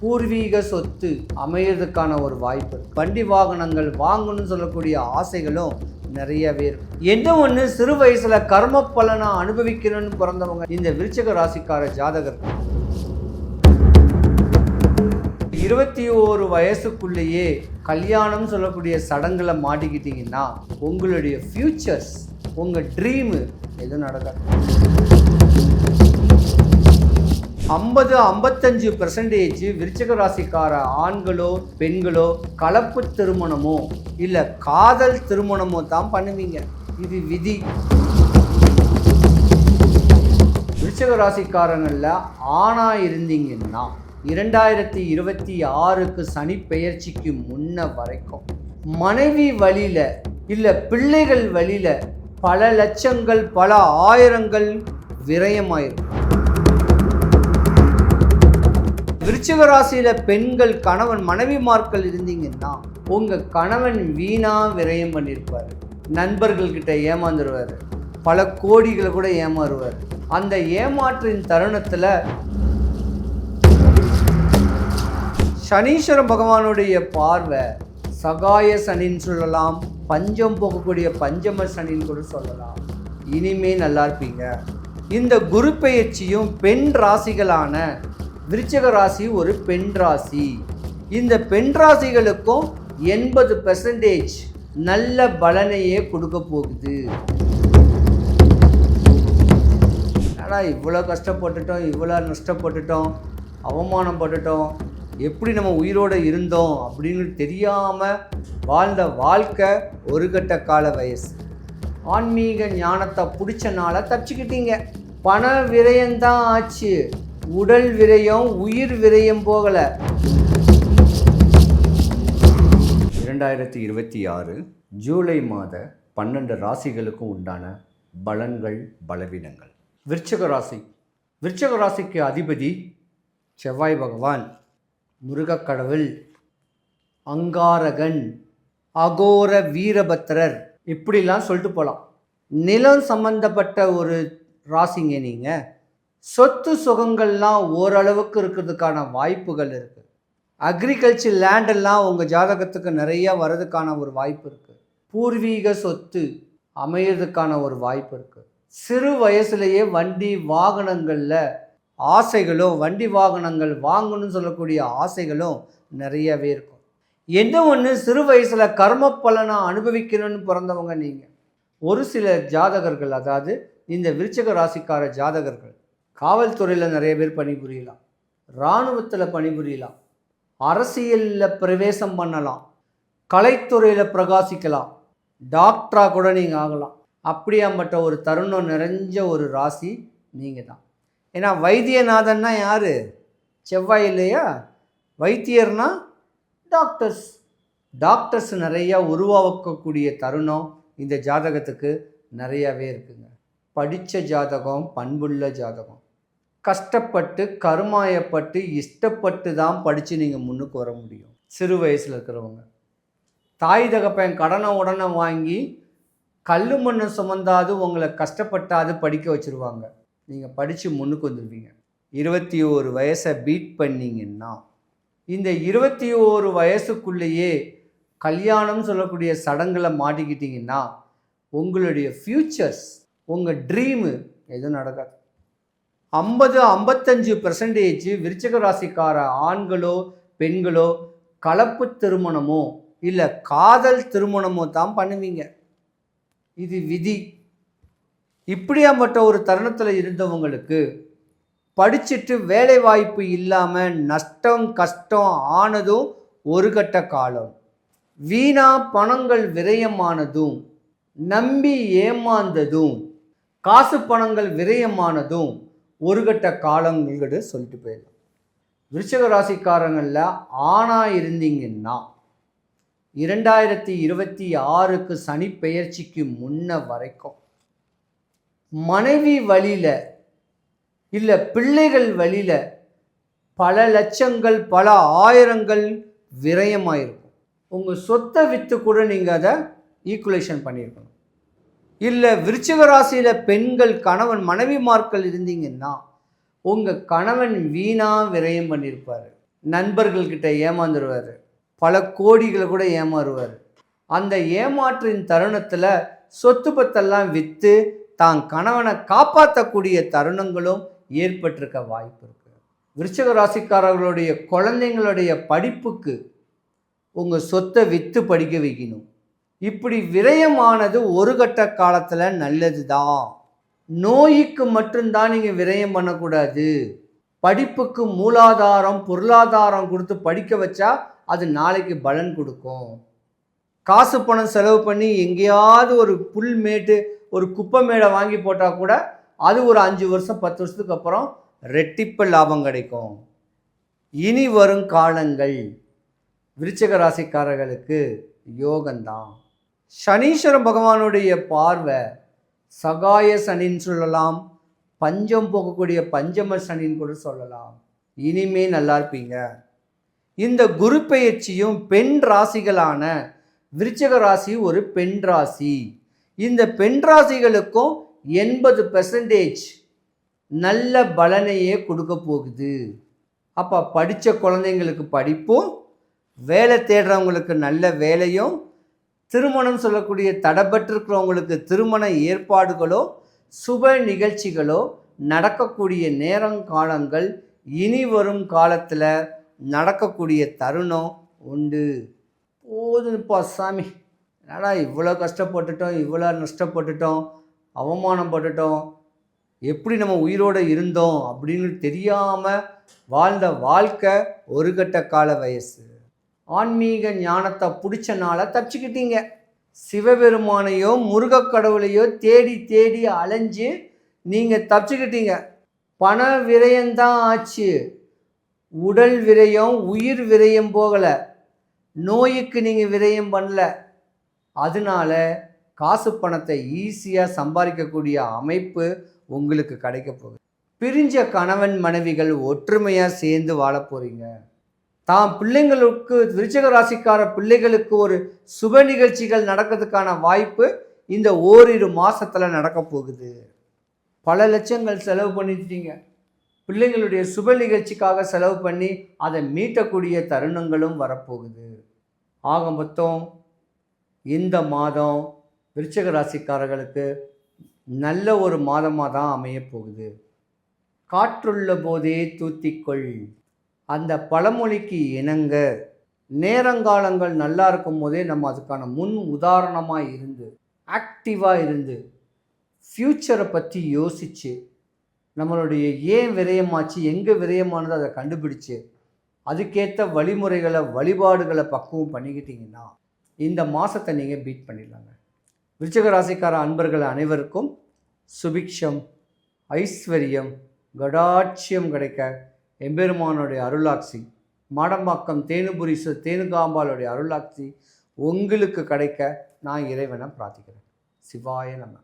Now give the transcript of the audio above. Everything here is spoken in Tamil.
பூர்வீக சொத்து அமையறதுக்கான ஒரு வாய்ப்பு. வண்டி வாகனங்கள் வாங்கணும்னு சொல்லக்கூடிய ஆசைகளும் நிறையவே இருக்கும். என்ன ஒன்று, சிறு வயசுல கர்ம பலனை அனுபவிக்கணும்னு பிறந்தவங்க இந்த விருச்சிக ராசிக்கார ஜாதகர்கள் 21 வயசுக்குள்ளேயே கல்யாணம் சொல்லக்கூடிய சடங்குல மாட்டிக்கிட்டீங்கன்னா உங்களுடைய ஃபியூச்சர்ஸ், உங்க ட்ரீமு எதுவும் நடக்காது. 50-55% விருச்சிக ராசிக்கார ஆண்களோ பெண்களோ கலப்பு திருமணமோ இல்லை காதல் திருமணமோ தான் பண்ணுவீங்க. இது விதி. விருச்சிக ராசிக்காரங்களில் ஆணா இருந்தீங்கன்னா 2026க்கு சனி பெயர்ச்சிக்கு முன்ன வரைக்கும் மனைவி வழியில இல்லை பிள்ளைகள் வழியில பல லட்சங்கள் பல ஆயிரங்கள் விரயமாயிருக்கும். விருச்சிக ராசியில பெண்கள் கணவன் மனைவிமார்கள் இருந்தீங்கன்னா உங்க கணவன் வீணா விரயம் பண்ணியிருப்பார். நண்பர்கள்கிட்ட ஏமாந்துருவார், பல கோடிகளை கூட ஏமாறுவார். அந்த ஏமாற்றின் தருணத்துல சனீஸ்வர பகவானுடைய பார்வை சகாய சனின்னு சொல்லலாம், பஞ்சம் போகக்கூடிய பஞ்சம சனின்னு கூட சொல்லலாம். இனிமே நல்லா இருப்பீங்க. இந்த குரு பெயர்ச்சியும் பெண் ராசிகளான விருச்சிக ராசி ஒரு பெண் ராசி. இந்த பெண் ராசிகளுக்கும் 80% நல்ல பலனையே கொடுக்க போகுது. ஆனால் இவ்வளோ கஷ்டப்பட்டுட்டோம், இவ்வளோ நஷ்டப்பட்டுட்டோம், அவமானப்பட்டுட்டோம், எப்படி நம்ம உயிரோடு இருந்தோம் அப்படின்னு தெரியாமல் வாழ்ந்த வாழ்க்கை ஒரு கட்ட கால வயசு. ஆன்மீக ஞானத்தை பிடிச்சனால தப்பிச்சுக்கிட்டீங்க. பண விரயம்தான் ஆச்சு, உடல் விரயம் உயிர் விரயம் போகலை. 2026 ஜூலை மாத 12 ராசிகளுக்கும் உண்டான பலன்கள் பலவீனங்கள். விருச்சிக ராசி. விருச்சிக ராசிக்கு அதிபதி செவ்வாய் பகவான், முருகக்கடவுள், அங்காரகன், அகோர வீரபத்திரர், இப்படிலாம் சொல்லிட்டு போகலாம். நிலம் சம்பந்தப்பட்ட ஒரு ராசிங்க நீங்கள். சொத்து சுகங்கள்லாம் ஓரளவுக்கு இருக்கிறதுக்கான வாய்ப்புகள் இருக்குது. அக்ரிகல்ச்சர் லேண்டெல்லாம் உங்கள் ஜாதகத்துக்கு நிறையா வர்றதுக்கான ஒரு வாய்ப்பு இருக்குது. பூர்வீக சொத்து அமையறதுக்கான ஒரு வாய்ப்பு இருக்குது. சிறு வயசுலேயே வண்டி வாகனங்களில் ஆசைகளும், வண்டி வாகனங்கள் வாங்கணும்னு சொல்லக்கூடிய ஆசைகளும் நிறையவே இருக்கும். என்ன ஒன்று, சிறு வயசில் கர்ம பலனை அனுபவிக்கணும்னு பிறந்தவங்க நீங்கள். ஒரு சில ஜாதகர்கள், அதாவது இந்த விருச்சிக ராசிக்கார ஜாதகர்கள் காவல்துறையில் நிறைய பேர் பணிபுரியலாம், இராணுவத்தில் பணிபுரியலாம், அரசியலில் பிரவேசம் பண்ணலாம், கலைத்துறையில் பிரகாசிக்கலாம், டாக்டராக கூட நீங்கள் ஆகலாம். அப்படியாம்பட்ட ஒரு தருணம் நிறைஞ்ச ஒரு ராசி நீங்கள் தான். ஏன்னா வைத்தியநாதன்னா யார்? செவ்வாய் இல்லையா? வைத்தியர்னா டாக்டர்ஸ் நிறையா உருவாக்கக்கூடிய தருணம் இந்த ஜாதகத்துக்கு நிறையாவே இருக்குங்க. படித்த ஜாதகம், பண்புள்ள ஜாதகம். கஷ்டப்பட்டு கருமாயப்பட்டு இஷ்டப்பட்டு தான் படித்து நீங்கள் முன்னுக்கு வர முடியும். சிறு வயசில் இருக்கிறவங்க தாய் தகப்பன் கடனை உடனே வாங்கி கல் மண்ணை சுமந்தாது உங்களை கஷ்டப்பட்டாது படிக்க வச்சுருவாங்க. நீங்கள் படித்து முன்னுக்கு வந்துடுவீங்க. 21 வயசை பீட் பண்ணிங்கன்னா இந்த 21 வயசுக்குள்ளேயே கல்யாணம் சொல்லக்கூடிய சடங்குல மாட்டிக்கிட்டிங்கன்னா உங்களுடைய ஃப்யூச்சர்ஸ், உங்கள் ட்ரீமு எதுவும் நடக்காது. 50-55% விருச்சிக ராசிக்கார ஆண்களோ பெண்களோ கலப்பு திருமணமோ இல்லை காதல் திருமணமோ தான் பண்ணுவீங்க. இது விதி. இப்படியாப்பட்ட ஒரு தருணத்தில் இருந்தவங்களுக்கு படிச்சுட்டு வேலை வாய்ப்பு இல்லாமல் நஷ்டம் கஷ்டம் ஆனதும் ஒரு கட்ட காலம். வீணா பணங்கள் விரயமானதும், நம்பி ஏமாந்ததும், காசு பணங்கள் விரயமானதும் ஒரு கட்ட காலங்கள்கிட்ட சொல்லிட்டு போயிடலாம். விருச்சிக ராசிக்காரங்களில் ஆணா இருந்தீங்கன்னா 2026க்கு சனி பெயர்ச்சிக்கு முன்ன வரைக்கும் மனைவி வழியில இல்லை பிள்ளைகள் வழியில பல லட்சங்கள் பல ஆயிரங்கள் விரயமாயிருக்கும். உங்கள் சொத்தை விற்று கூட நீங்கள் அதை ஈக்குவலேஷன் பண்ணியிருக்கணும். இல்லை விருச்சிக ராசியில் பெண்கள் கணவன் மனைவிமார்கள் இருந்தீங்கன்னா உங்கள் கணவன் வீணா விரயம் பண்ணியிருப்பார். நண்பர்கள்கிட்ட ஏமாந்துருவார், பல கோடிகளை கூட ஏமாறுவார். அந்த ஏமாற்றின் தருணத்தில் சொத்து பத்தெல்லாம் விற்று தான் கணவனை காப்பாற்றக்கூடிய தருணங்களும் ஏற்பட்டிருக்க வாய்ப்பு இருக்குது. விருச்சிக ராசிக்காரர்களுடைய குழந்தைங்களுடைய படிப்புக்கு உங்கள் சொத்தை விற்று படிக்க வைக்கணும். இப்படி விரயமானது ஒரு கட்ட காலத்தில் நல்லது தான். நோய்க்கு மட்டும்தான் நீங்கள் விரயம் பண்ணக்கூடாது. படிப்புக்கு மூலாதாரம் பொருளாதாரம் கொடுத்து படிக்க வச்சா அது நாளைக்கு பலன் கொடுக்கும். காசு பணம் செலவு பண்ணி எங்கேயாவது ஒரு புல் மேட்டு ஒரு குப்பை மேடை வாங்கி போட்டால் கூட அது ஒரு 5 வருஷம் 10 வருஷத்துக்கு அப்புறம் ரெட்டிப்பு லாபம் கிடைக்கும். இனி வரும் காலங்கள் விருச்சிக ராசிக்காரர்களுக்கு யோகம்தான். சனீஸ்வர பகவானுடைய பார்வை சகாய சனின்னு சொல்லலாம், பஞ்சம் போகக்கூடிய பஞ்சம சனின்னு கூட சொல்லலாம். இனிமே நல்லா இருப்பீங்க. இந்த குரு பெயர்ச்சியும் பெண் ராசிகளான விருச்சிக ராசி ஒரு பெண் ராசி. இந்த பெண் ராசிகளுக்கும் 80% நல்ல பலனையே கொடுக்க போகுது. அப்போ படித்த குழந்தைங்களுக்கு படிப்பும், வேலை தேடுறவங்களுக்கு நல்ல வேலையும், திருமணம் சொல்லக்கூடிய தடைபட்டிருக்கிறவங்களுக்கு திருமண ஏற்பாடுகளோ சுப நிகழ்ச்சிகளோ நடக்கக்கூடிய நேரங்காலங்கள் இனி வரும் காலத்தில் நடக்கக்கூடிய தருணம் உண்டு. போதுப்பா சாமி, என்னடா இவ்வளோ கஷ்டப்பட்டுட்டோம், இவ்வளோ நஷ்டப்பட்டுட்டோம், அவமானப்பட்டுட்டோம், எப்படி நம்ம உயிரோடு இருந்தோம் அப்படின்னு தெரியாமல் வாழ்ந்த வாழ்க்கை ஒரு கட்ட கால வயசு. ஆன்மீக ஞானத்தை பிடிச்சனால தப்பிச்சுக்கிட்டீங்க. சிவபெருமானையோ முருகக் கடவுளையோ தேடி தேடி அலைஞ்சு நீங்கள் தப்பிச்சுக்கிட்டீங்க. பண விரயம்தான் ஆச்சு, உடல் விரயம் உயிர் விரயம் போகலை. நோய்க்கு நீங்கள் விரயம் பண்ணல. அதனால காசு பணத்தை ஈஸியாக சம்பாதிக்கக்கூடிய அமைப்பு உங்களுக்கு கிடைக்க போகுது. பிரிஞ்ச கணவன் மனைவிகள் ஒற்றுமையாக சேர்ந்து வாழ போகிறீங்க. தான் பிள்ளைங்களுக்கு விருச்சிக ராசிக்கார பிள்ளைகளுக்கு ஒரு சுப நிகழ்ச்சிகள் நடக்கிறதுக்கான வாய்ப்பு இந்த ஓரிரு மாதத்தில் நடக்க போகுது. பல லட்சங்கள் செலவு பண்ணிட்டீங்க. பிள்ளைங்களுடைய சுப நிகழ்ச்சிக்காக செலவு பண்ணி அதை மீட்டக்கூடிய தருணங்களும் வரப்போகுது. ஆக மொத்தம் இந்த மாதம் விருச்சிக ராசிக்காரர்களுக்கு நல்ல ஒரு மாதமாக தான் அமையப்போகுது. காற்றுள்ள போதே தூத்திக்கொள், அந்த பழமொழிக்கு இணங்க நேரங்காலங்கள் நல்லா இருக்கும் போதே நம்ம அதுக்கான முன் உதாரணமாக இருந்து ஆக்டிவாக இருந்து ஃப்யூச்சரை பற்றி யோசித்து நம்மளுடைய ஏன் விரயமாச்சு, எங்கே விரயமானது அதை கண்டுபிடிச்சு அதுக்கேற்ற வழிமுறைகளை வழிபாடுகளை பக்குவம் பண்ணிக்கிட்டிங்கன்னா இந்த மாதத்தை நீங்கள் பீட் பண்ணிடலாங்க. விருச்சிக ராசிக்கார அன்பர்கள் அனைவருக்கும் சுபிக்ஷம், ஐஸ்வர்யம், கடாட்சியம் கிடைக்க எம்பெருமானுடைய அருளாட்சி, மாடம்பாக்கம் தேனுபுரீஸ்வர் தேனுகாம்பாளுடைய அருளாட்சி உங்களுக்கு கிடைக்க நான் இறைவனை பிரார்த்திக்கிறேன். சிவாய நம.